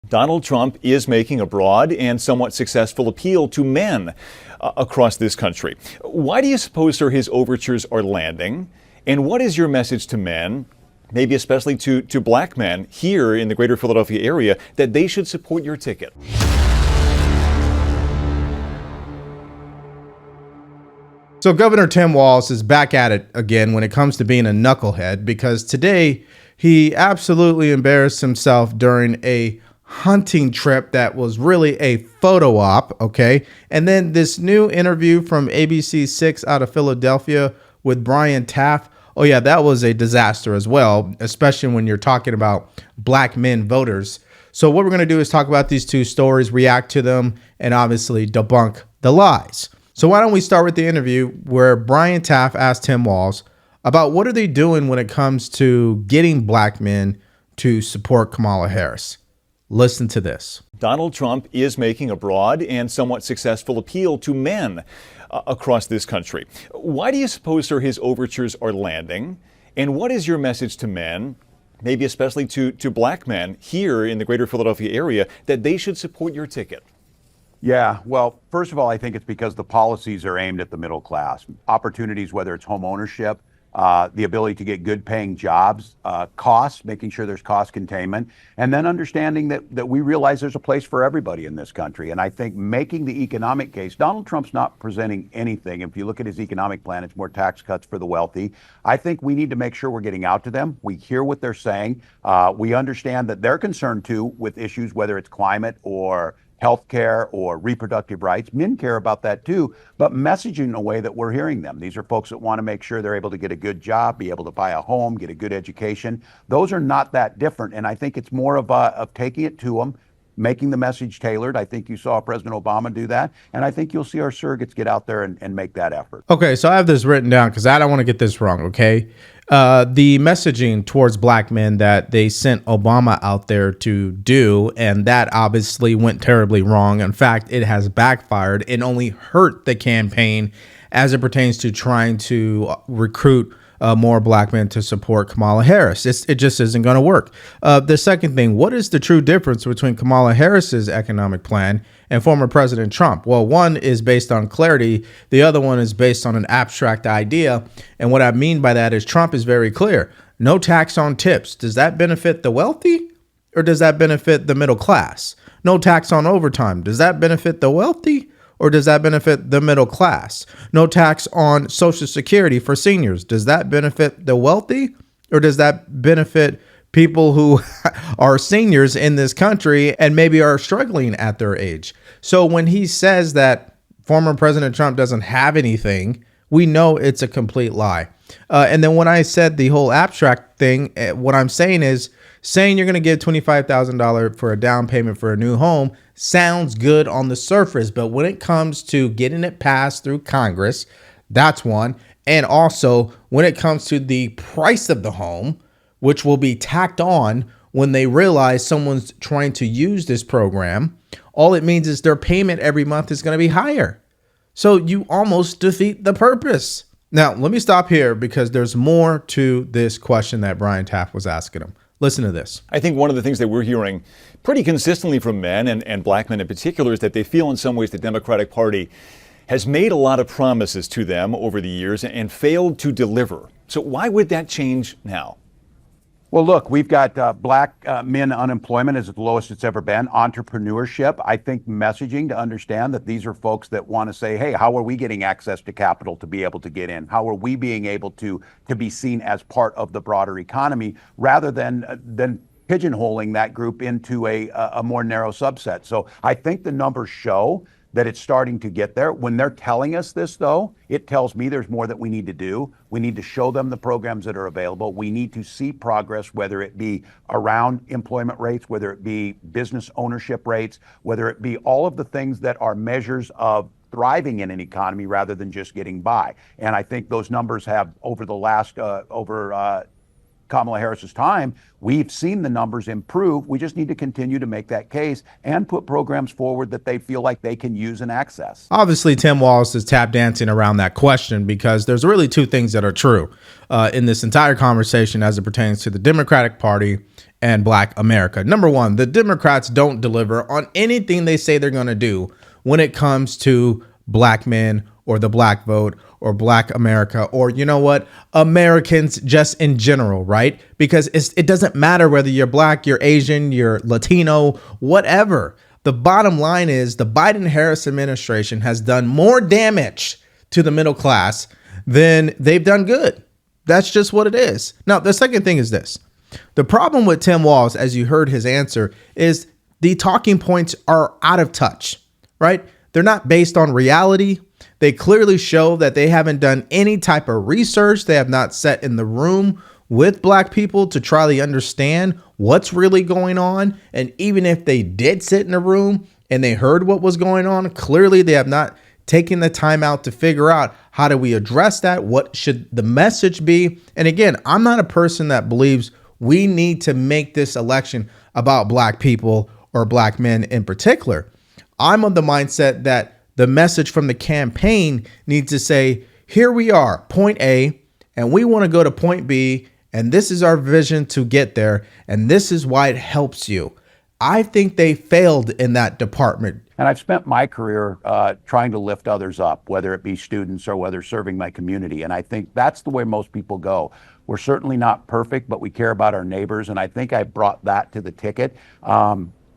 Donald Trump is making a broad and somewhat successful appeal to men across this country. Why do you suppose, sir, his overtures are landing? And what is your message to men, maybe especially to black men here in the greater Philadelphia area, that they should support your ticket? So Governor Tim Walz is back at it again when it comes to being a knucklehead, because today he absolutely embarrassed himself during a hunting trip that was really a photo op, okay? And then this new interview from ABC 6 out of Philadelphia with Brian Taff. Oh yeah, that was a disaster as well, especially when you're talking about black men voters. So what we're going to do is talk about these two stories, react to them, and obviously debunk the lies. So why don't we start with the interview where Brian Taff asked Tim Walz about what are they doing when it comes to getting black men to support Kamala Harris. Listen to this. Donald Trump is making a broad and somewhat successful appeal to men across this country. Why do you suppose, sir, his overtures are landing? And what is your message to men, maybe especially to black men here in the greater Philadelphia area, that they should support your ticket? Yeah, well, first of all, I think it's because the policies are aimed at the middle class. Opportunities, whether it's home ownership, the ability to get good paying jobs, costs, making sure there's cost containment, and then understanding that we realize there's a place for everybody in this country. And I think making the economic case, Donald Trump's not presenting anything. If you look at his economic plan, it's more tax cuts for the wealthy. I think we need to make sure we're getting out to them. We hear what they're saying. We understand that they're concerned too with issues, whether it's climate or healthcare or reproductive rights. Men care about that too, but messaging in a way that we're hearing them. These are folks that want to make sure they're able to get a good job, be able to buy a home, get a good education. Those are not that different. And I think it's more of taking it to them, making the message tailored. I think you saw President Obama do that. And I think you'll see our surrogates get out there and make that effort. Okay, so I have this written down because I don't want to get this wrong, okay? The messaging towards black men that they sent Obama out there to do, and that obviously went terribly wrong. In fact, it has backfired. It only hurt the campaign as it pertains to trying to recruit more black men to support Kamala Harris. It just isn't going to work. The second thing, what is the true difference between Kamala Harris's economic plan and former President Trump? Well, one is based on clarity. The other one is based on an abstract idea. And what I mean by that is Trump is very clear. No tax on tips. Does that benefit the wealthy or does that benefit the middle class? No tax on overtime. Does that benefit the wealthy or does that benefit the middle class? No tax on Social Security for seniors. Does that benefit the wealthy or does that benefit people who are seniors in this country and maybe are struggling at their age? So when he says that former President Trump doesn't have anything, we know it's a complete lie. And then when I said the whole abstract thing, what I'm saying is saying you're going to give $25,000 for a down payment for a new home sounds good on the surface. But when it comes to getting it passed through Congress, that's one. And also when it comes to the price of the home, which will be tacked on when they realize someone's trying to use this program, all it means is their payment every month is going to be higher. So you almost defeat the purpose. Now, let me stop here because there's more to this question that Brian Taff was asking him. Listen to this. I think one of the things that we're hearing pretty consistently from men and black men in particular is that they feel in some ways the Democratic Party has made a lot of promises to them over the years and failed to deliver. So why would that change now? Well, look, we've got black men unemployment is the lowest it's ever been. Entrepreneurship, I think messaging to understand that these are folks that want to say, hey, how are we getting access to capital to be able to get in? How are we being able to be seen as part of the broader economy rather than pigeonholing that group into a more narrow subset? So I think the numbers show that it's starting to get there. When they're telling us this, though, it tells me there's more that we need to do. We need to show them the programs that are available. We need to see progress, whether it be around employment rates, whether it be business ownership rates, whether it be all of the things that are measures of thriving in an economy rather than just getting by. And I think those numbers have over the last Kamala Harris's time, we've seen the numbers improve. We just need to continue to make that case and put programs forward that they feel like they can use and access. Obviously, Tim Walz is tap dancing around that question because there's really two things that are true in this entire conversation as it pertains to the Democratic Party and Black America. Number one, the Democrats don't deliver on anything they say they're going to do when it comes to black men or the black vote or Black America, or you know what, Americans just in general, right? Because it doesn't matter whether you're black, you're Asian, you're Latino, whatever. The bottom line is the Biden-Harris administration has done more damage to the middle class than they've done good. That's just what it is. Now, the second thing is this. The problem with Tim Walz, as you heard his answer, is the talking points are out of touch, right? They're not based on reality. They clearly show that they haven't done any type of research. They have not sat in the room with black people to try to understand what's really going on. And even if they did sit in a room and they heard what was going on, clearly they have not taken the time out to figure out how do we address that? What should the message be? And again, I'm not a person that believes we need to make this election about black people or black men in particular. I'm of the mindset that the message from the campaign needs to say, here we are, point A, and we want to go to point B, and this is our vision to get there, and this is why it helps you. I think they failed in that department. And I've spent my career trying to lift others up, whether it be students or whether serving my community. And I think that's the way most people go. We're certainly not perfect, but we care about our neighbors. And I think I brought that to the ticket.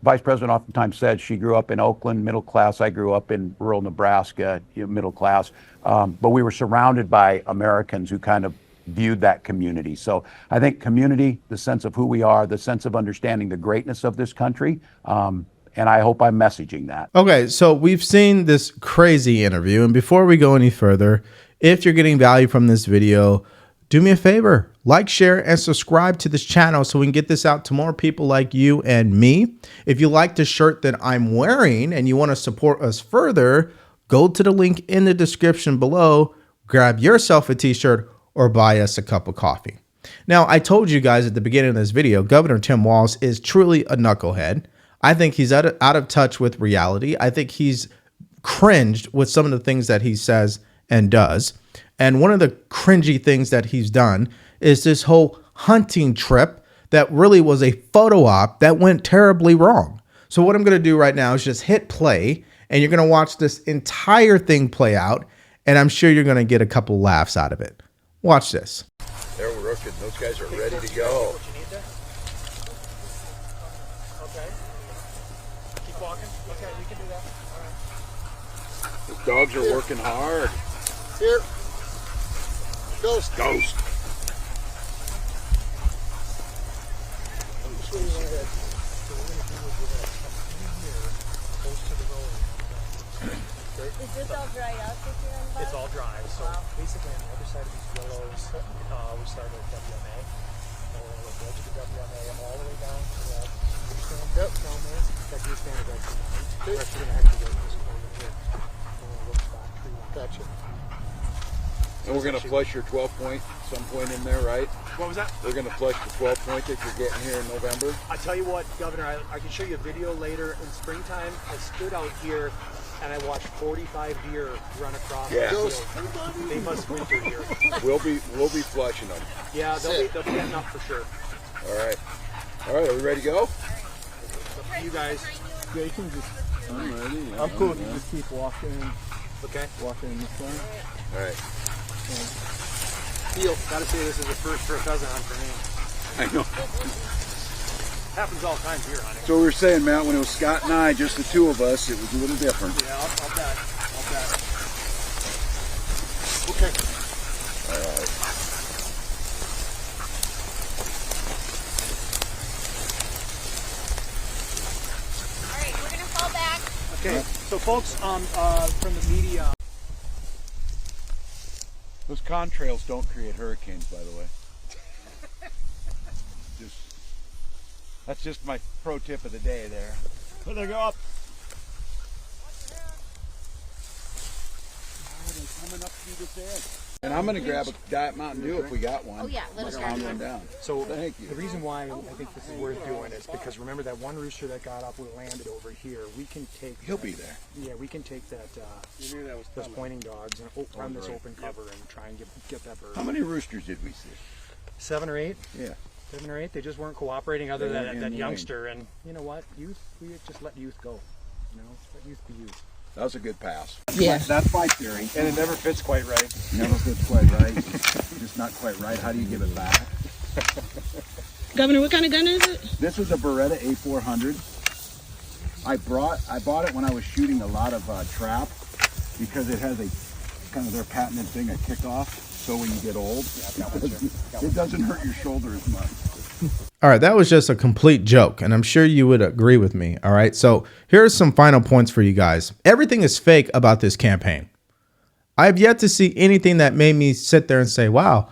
Vice President oftentimes said she grew up in Oakland, middle class. I grew up in rural Nebraska, middle class. But we were surrounded by Americans who kind of viewed that community. So I think community, the sense of who we are, the sense of understanding the greatness of this country, and I hope I'm messaging that. Okay, so we've seen this crazy interview. And before we go any further, if you're getting value from this video, do me a favor, like, share, and subscribe to this channel so we can get this out to more people like you and me. If you like the shirt that I'm wearing and you want to support us further, go to the link in the description below, grab yourself a t-shirt, or buy us a cup of coffee. Now, I told you guys at the beginning of this video, Governor Tim Walz is truly a knucklehead. I think he's out of touch with reality. I think he's cringed with some of the things that he says and does. And one of the cringy things that he's done is this whole hunting trip that really was a photo op that went terribly wrong. So what I'm going to do right now is just hit play, and you're going to watch this entire thing play out, and I'm sure you're going to get a couple laughs out of it. Watch this. They're working. Those guys are ready to go. Okay. Keep walking. Okay, we can do that. All right. The dogs are working hard. Here. Ghost. Ghost. Is this all dry up that you're on? It's all dry. So basically on the other side of these willows, we started at WMA. And we're going to go to the WMA all the way down to that deer stand down there. That deer stand is actually mine. We're actually going to have to go this corner here. And we'll look back through that. Gotcha. And we're going to flush your 12 point some point in there, right? What was that? They're going to flush the 12 point that you're getting here in November. I tell you what, Governor, I can show you a video later in springtime. I stood out here and I watched 45 deer run across the field. They must winter here. We'll be flushing them. Yeah, they'll be getting up for sure. All right. All right, are we ready to go? You guys. Yeah, you can just. I'm ready. Yeah, I'm cool if you just keep walking and Okay. walking in this line. All right. Gotta say this is a first for a pheasant hunt for me. I know. Happens all the time here hunting. So we were saying, Matt, when it was Scott and I, just the two of us, it was a little different. Yeah, I'll bet. I'll bet. Okay. All right. All right, we're gonna fall back. Okay. So folks from the media. Those contrails don't create hurricanes, by the way. That's just my pro tip of the day there. Let her go up. Oh, they're coming up through this edge. And I'm gonna grab a Diet Mountain Dew if we got one. Oh, yeah, let us Pound know. one down. So Thank you. the reason why I think this is worth doing is because remember that one rooster that got up, we landed over here. We can take. He'll be there. Yeah, we can take that. Those pointing dogs and run this open cover and try and get that bird. How many roosters did we see? 7 or 8. Yeah. 7 or 8. They just weren't cooperating, other They than weren't in that the youngster. And you know what? Youth. We just let youth go. You know, let youth be youth. That was a good pass. Yeah. That's my theory. And it never fits quite right. Never fits quite right. Just not quite right. How do you give it back? Governor, what kind of gun is it? This was a Beretta A400. I bought it when I was shooting a lot of trap because it has a kind of their patented thing, a kickoff. So when you get old, it doesn't hurt your shoulder as much. All right, that was just a complete joke, and I'm sure you would agree with me. All right, so here's some final points for you guys. Everything is fake about this campaign. I have yet to see anything that made me sit there and say, wow,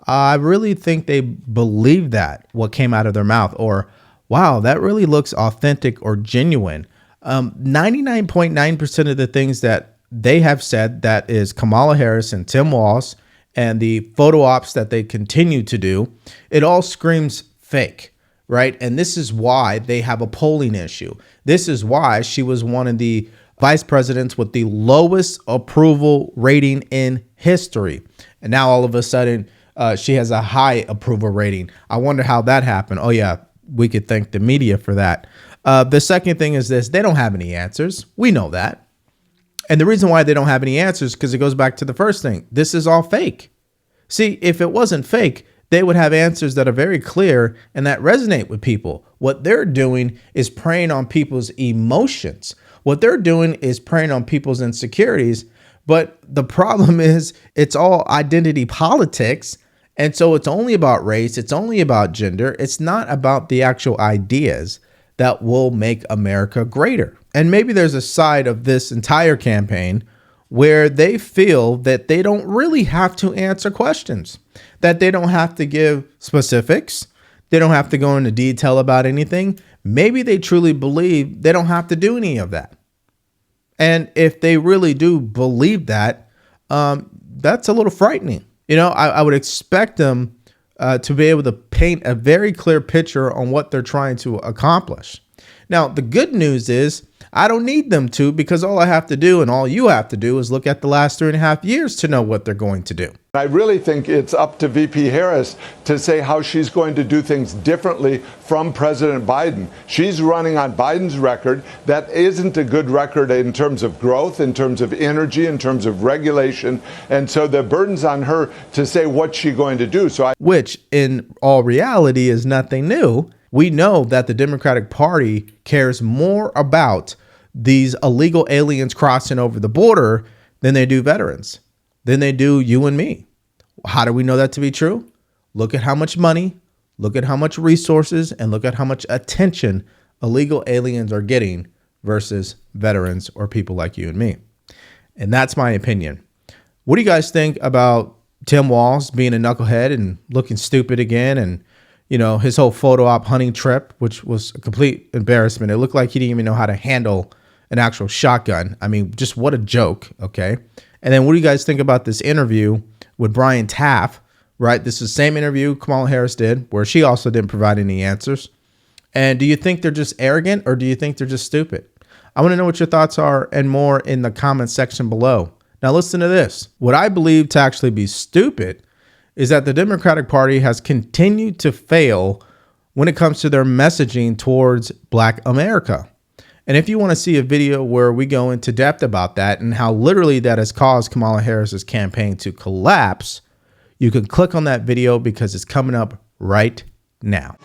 I really think they believe that, what came out of their mouth, or wow, that really looks authentic or genuine. 99.9% of the things that they have said, that is Kamala Harris and Tim Walz, and the photo ops that they continue to do, it all screams fake, right? And this is why they have a polling issue. This is why she was one of the vice presidents with the lowest approval rating in history. And now all of a sudden, she has a high approval rating. I wonder how that happened. Oh yeah, we could thank the media for that. The second thing is this: they don't have any answers. We know that. And the reason why they don't have any answers, because it goes back to the first thing. This is all fake. See, if it wasn't fake, they would have answers that are very clear and that resonate with people. What they're doing is preying on people's emotions. What they're doing is preying on people's insecurities. But the problem is it's all identity politics. And so it's only about race. It's only about gender. It's not about the actual ideas that will make America greater. And maybe there's a side of this entire campaign where they feel that they don't really have to answer questions, that they don't have to give specifics, they don't have to go into detail about anything. Maybe they truly believe they don't have to do any of that. And if they really do believe that, that's a little frightening. You know, I would expect them to be able to paint a very clear picture on what they're trying to accomplish. Now, the good news is I don't need them to, because all I have to do and all you have to do is look at the last 3.5 years to know what they're going to do. I really think it's up to VP Harris to say how she's going to do things differently from President Biden. She's running on Biden's record. That isn't a good record in terms of growth, in terms of energy, in terms of regulation. And so the burden's on her to say what she's going to do. Which in all reality is nothing new. We know that the Democratic Party cares more about these illegal aliens crossing over the border than they do veterans, than they do you and me. How do we know that to be true? Look at how much money, look at how much resources, and look at how much attention illegal aliens are getting versus veterans or people like you and me. And that's my opinion. What do you guys think about Tim Walz being a knucklehead and looking stupid again, and you know, his whole photo op hunting trip, which was a complete embarrassment? It looked like he didn't even know how to handle an actual shotgun. I mean, just what a joke, okay? And then what do you guys think about this interview with Brian Taff, right? This is the same interview Kamala Harris did, where she also didn't provide any answers. And do you think they're just arrogant, or do you think they're just stupid? I want to know what your thoughts are and more in the comment section below. Now listen to this. What I believe to actually be stupid is that the Democratic Party has continued to fail when it comes to their messaging towards Black America. And if you want to see a video where we go into depth about that and how literally that has caused Kamala Harris's campaign to collapse, you can click on that video because it's coming up right now.